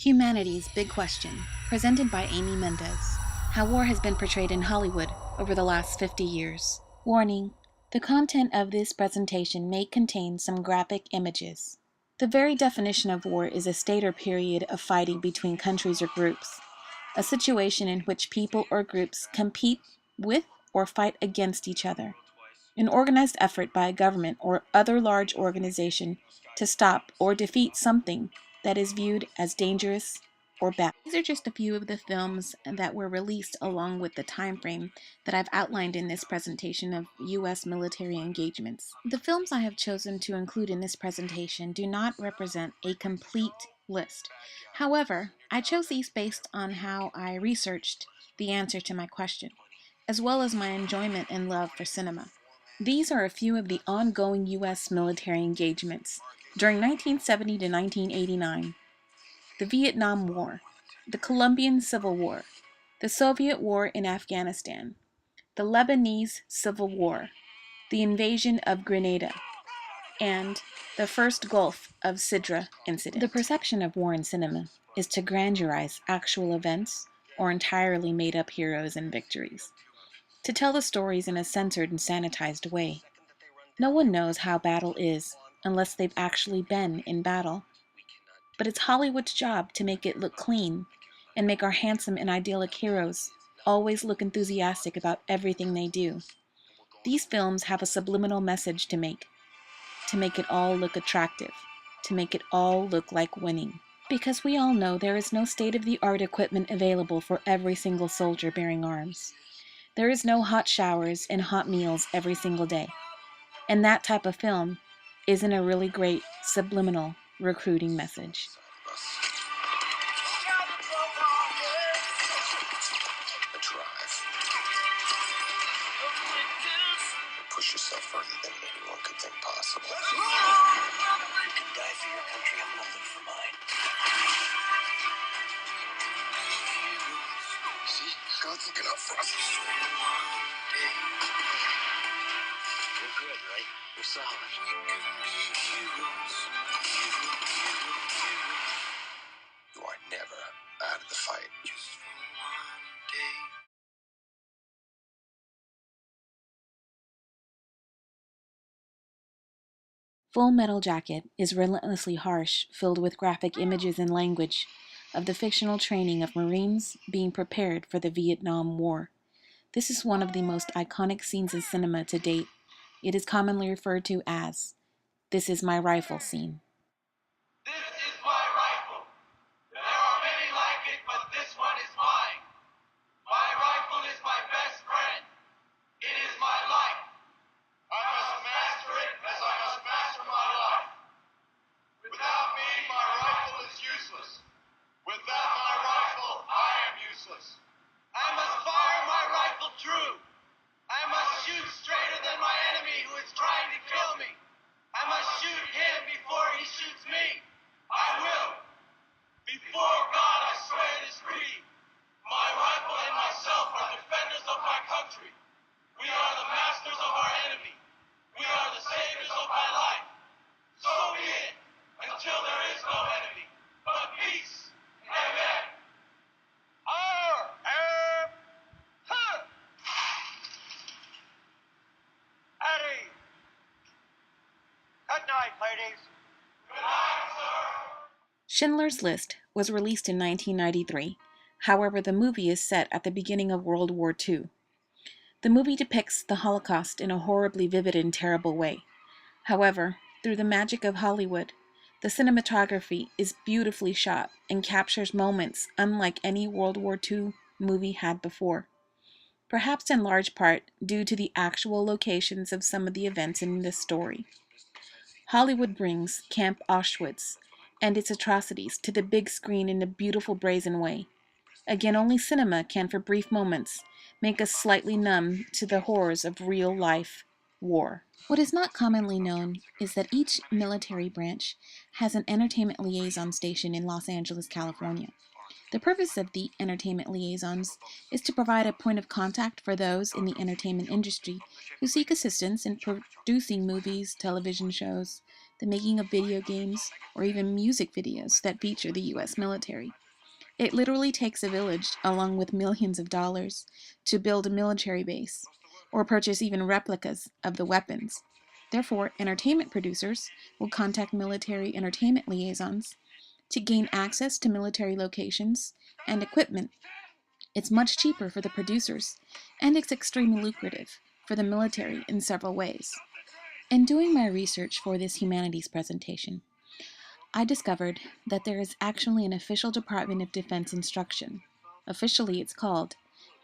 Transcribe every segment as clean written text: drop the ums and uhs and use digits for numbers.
Humanities Big Question, presented by Amy Mendez. How war has been portrayed in Hollywood over the last 50 years. Warning: the content of this presentation may contain some graphic images. The very definition of war is a state or period of fighting between countries or groups, a situation in which people or groups compete with or fight against each other. An organized effort by a government or other large organization to stop or defeat something that is viewed as dangerous or bad. These are just a few of the films that were released along with the time frame that I've outlined in this presentation of U.S. military engagements. The films I have chosen to include in this presentation do not represent a complete list. However, I chose these based on how I researched the answer to my question, as well as my enjoyment and love for cinema. These are a few of the ongoing U.S. military engagements during 1970 to 1989, the Vietnam War, the Colombian Civil War, the Soviet War in Afghanistan, the Lebanese Civil War, the invasion of Grenada, and the first Gulf of Sidra incident. The perception of war in cinema is to grandiorize actual events or entirely made-up heroes and victories, to tell the stories in a censored and sanitized way. No one knows how battle is unless they've actually been in battle. But it's Hollywood's job to make it look clean and make our handsome and idyllic heroes always look enthusiastic about everything they do. These films have a subliminal message to make it all look attractive, to make it all look like winning. Because we all know there is no state-of-the-art equipment available for every single soldier bearing arms. There is no hot showers and hot meals every single day. And that type of film isn't a really great subliminal recruiting message. Push yourself further than anyone could think possible. You can die for your country, I'm gonna live for mine. See? God's looking out for us. We're good, right? We're solid. You are never out of the fight. Just for one day. Full Metal Jacket is relentlessly harsh, filled with graphic images and language of the fictional training of Marines being prepared for the Vietnam War. This is one of the most iconic scenes in cinema to date. It is commonly referred to as "This is my rifle" scene. This is my rifle. There are many like it, but this one is mine. My rifle is my best friend. It is my life. I must master it as I must master my life. Without me, my rifle is useless. Without my rifle, I am useless. I must fire my rifle true. I must shoot straighter than my enemy who is trying to kill me. I must shoot him before he shoots me. I will. Before God, I swear this creed. My rifle and myself are defenders of my country. We are the masters of our enemy. We are the saviors of my life. So be it, until there is no enemy, but peace. Amen. Eddie. Good night, ladies. Good night, sir. Schindler's List was released in 1993. However, the movie is set at the beginning of World War II. The movie depicts the Holocaust in a horribly vivid and terrible way. However, through the magic of Hollywood, the cinematography is beautifully shot and captures moments unlike any World War II movie had before. Perhaps in large part due to the actual locations of some of the events in this story. Hollywood brings Camp Auschwitz and its atrocities to the big screen in a beautiful brazen way. Again, only cinema can, for brief moments, make us slightly numb to the horrors of real-life war. What is not commonly known is that each military branch has an entertainment liaison station in Los Angeles, California. The purpose of the entertainment liaisons is to provide a point of contact for those in the entertainment industry who seek assistance in producing movies, television shows, the making of video games, or even music videos that feature the US military. It literally takes a village, along with millions of dollars, to build a military base, or purchase even replicas of the weapons. Therefore, entertainment producers will contact military entertainment liaisons to gain access to military locations and equipment. It's much cheaper for the producers, and it's extremely lucrative for the military in several ways. In doing my research for this humanities presentation, I discovered that there is actually an official Department of Defense instruction. Officially, it's called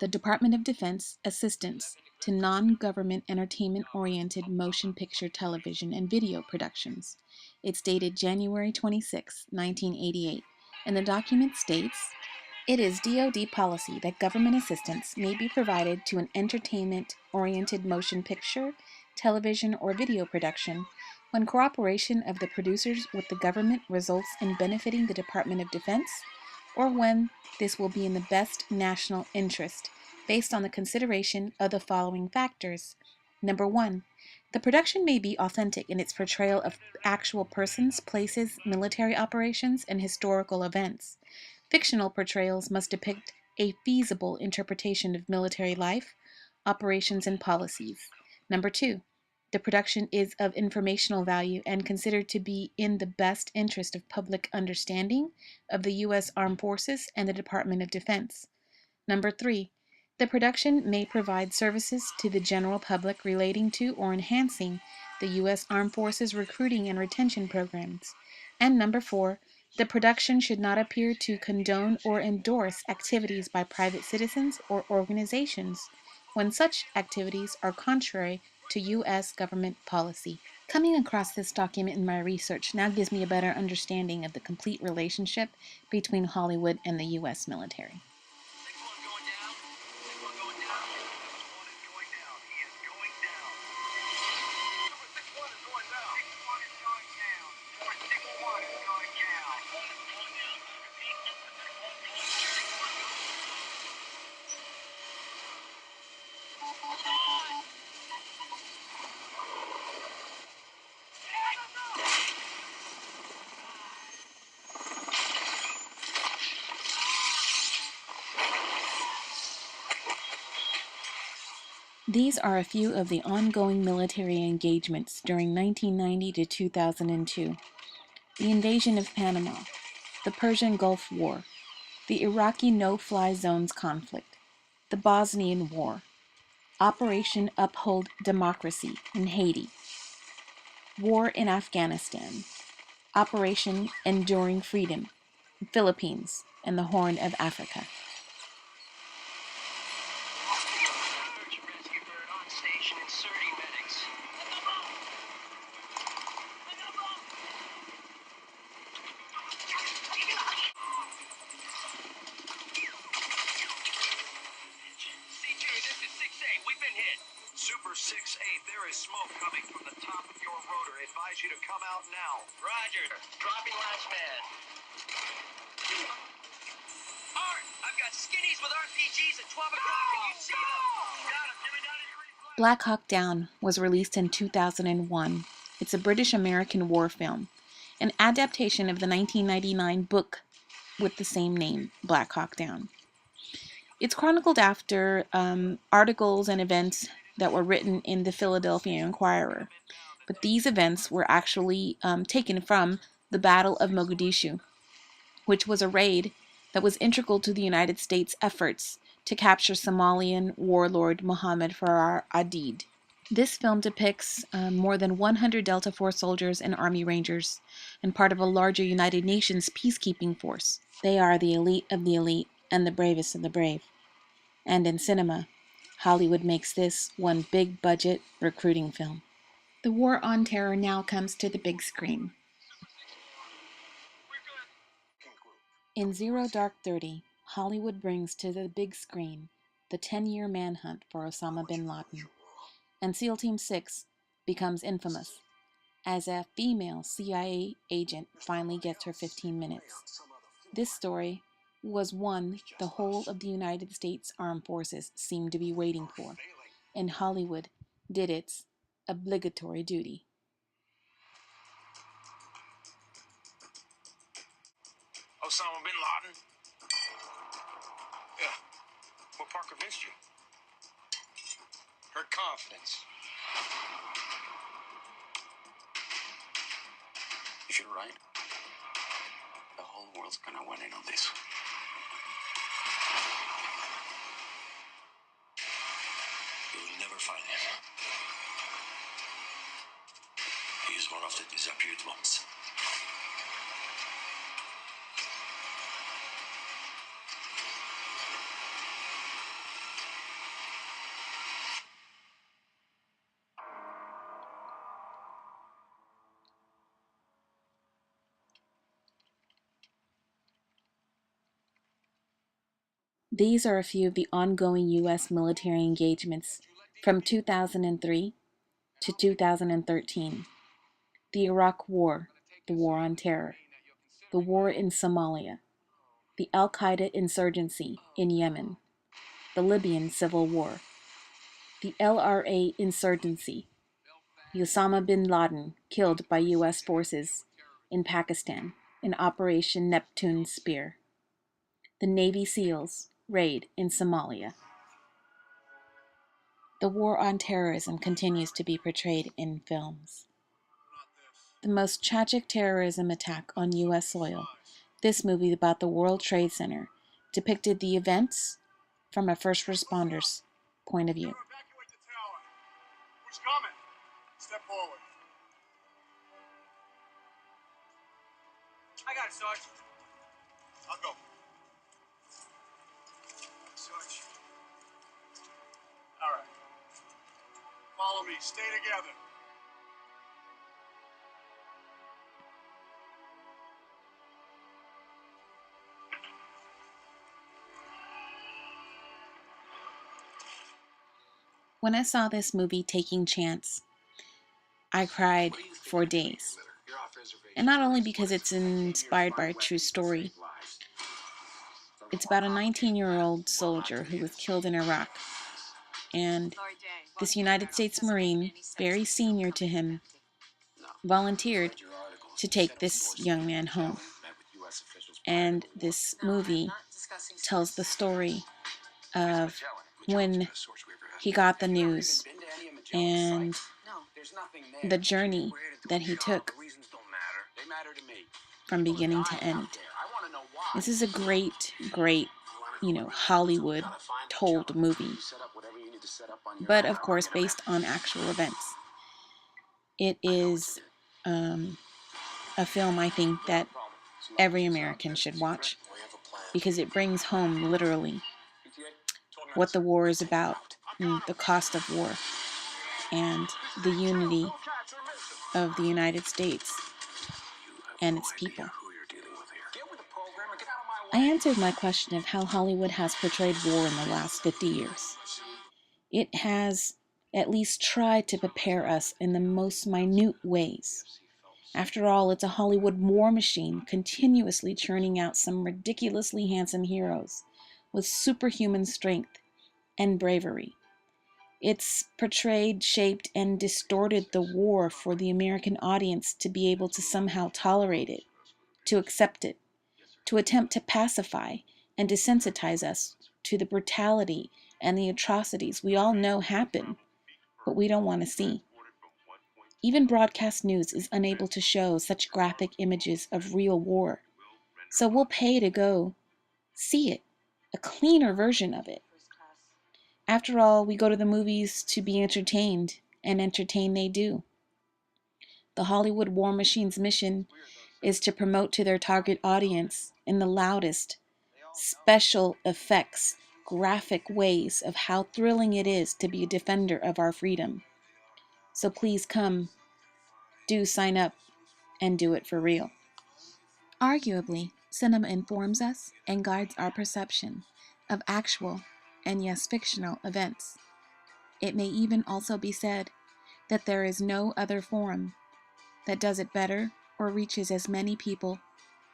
the Department of Defense Assistance to Non-Government Entertainment-Oriented Motion Picture Television and Video Productions. It's dated January 26, 1988, and the document states, "It is DoD policy that government assistance may be provided to an entertainment-oriented motion picture, television, or video production when cooperation of the producers with the government results in benefiting the Department of Defense, or when this will be in the best national interest, based on the consideration of the following factors. Number 1. The production may be authentic in its portrayal of actual persons, places, military operations, and historical events. Fictional portrayals must depict a feasible interpretation of military life, operations, and policies. Number 2. The production is of informational value and considered to be in the best interest of public understanding of the U.S. Armed Forces and the Department of Defense. Number 3. The production may provide services to the general public relating to or enhancing the U.S. Armed Forces recruiting and retention programs. And number 4. The production should not appear to condone or endorse activities by private citizens or organizations when such activities are contrary to U.S. government policy." Coming across this document in my research now gives me a better understanding of the complete relationship between Hollywood and the U.S. military. These are a few of the ongoing military engagements during 1990 to 2002. The invasion of Panama, the Persian Gulf War, the Iraqi no-fly zones conflict, the Bosnian War, Operation Uphold Democracy in Haiti, War in Afghanistan, Operation Enduring Freedom, Philippines, and the Horn of Africa. Super 6-8, there is smoke coming from the top of your rotor. I advise you to come out now. Roger. Dropping last man. Art, I've got skinnies with RPGs at 12 o'clock. Can you see them? Got him. Give me 90 degrees flat. Black Hawk Down was released in 2001. It's a British-American war film, an adaptation of the 1999 book with the same name, Black Hawk Down. It's chronicled after articles and events that were written in the Philadelphia Inquirer, but these events were actually taken from the Battle of Mogadishu, which was a raid that was integral to the United States' efforts to capture Somalian warlord Mohammed Farah Aidid. This film depicts more than 100 Delta Force soldiers and Army Rangers, and part of a larger United Nations peacekeeping force. They are the elite of the elite and the bravest of the brave. And in cinema, Hollywood makes this one big budget recruiting film. The War on Terror now comes to the big screen. In Zero Dark 30, Hollywood brings to the big screen the 10-year manhunt for Osama bin Laden. And SEAL Team 6 becomes infamous as a female CIA agent finally gets her 15 minutes. This story was one the whole of the United States Armed Forces seemed to be waiting for, and Hollywood did its obligatory duty. bin Laden? Yeah. What part convinced you? Her confidence. If you're right, the whole world's gonna win in on this. You will never find him. He is one of the disappeared ones. These are a few of the ongoing U.S. military engagements from 2003 to 2013. The Iraq War, the War on Terror, the War in Somalia, the Al-Qaeda insurgency in Yemen, the Libyan Civil War, the LRA insurgency, Osama bin Laden killed by U.S. forces in Pakistan in Operation Neptune Spear, the Navy SEALs raid in Somalia. The war on terrorism continues to be portrayed in films. The most tragic terrorism attack on U.S. soil, this movie about the World Trade Center, depicted the events from a first responder's point of view. Evacuate the tower. Who's coming? Step forward. I got it, Sarge. I'll go. Sarge. All right. Follow me. Stay together. When I saw this movie, Taking Chance, I cried for days. And not only because it's inspired by a true story. It's about a 19-year-old soldier who was killed in Iraq. And this United States Marine, very senior to him, volunteered to take this young man home. And this movie tells the story of when he got the news and the journey that he took from beginning to end. This is a great, Hollywood told movie, but of course based on actual events. It is a film I think that every American should watch because it brings home literally what the war is about, and the cost of war, and the unity of the United States and its people. I answered my question of how Hollywood has portrayed war in the last 50 years. It has at least tried to prepare us in the most minute ways. After all, it's a Hollywood war machine continuously churning out some ridiculously handsome heroes with superhuman strength and bravery. It's portrayed, shaped, and distorted the war for the American audience to be able to somehow tolerate it, to accept it, to attempt to pacify and desensitize us to the brutality and the atrocities we all know happen, but we don't want to see. Even broadcast news is unable to show such graphic images of real war, so we'll pay to go see it, a cleaner version of it. After all, we go to the movies to be entertained, and entertain they do. The Hollywood war machine's mission is to promote to their target audience in the loudest, special effects, graphic ways of how thrilling it is to be a defender of our freedom. So please come, do sign up, and do it for real. Arguably, cinema informs us and guides our perception of actual, and yes, fictional events. It may even also be said that there is no other forum that does it better or reaches as many people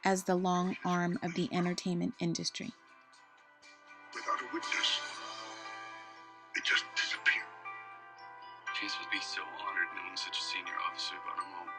as the long arm of the entertainment industry. Without a witness, it just disappeared. Chase would be so honored knowing such a senior officer brought him home.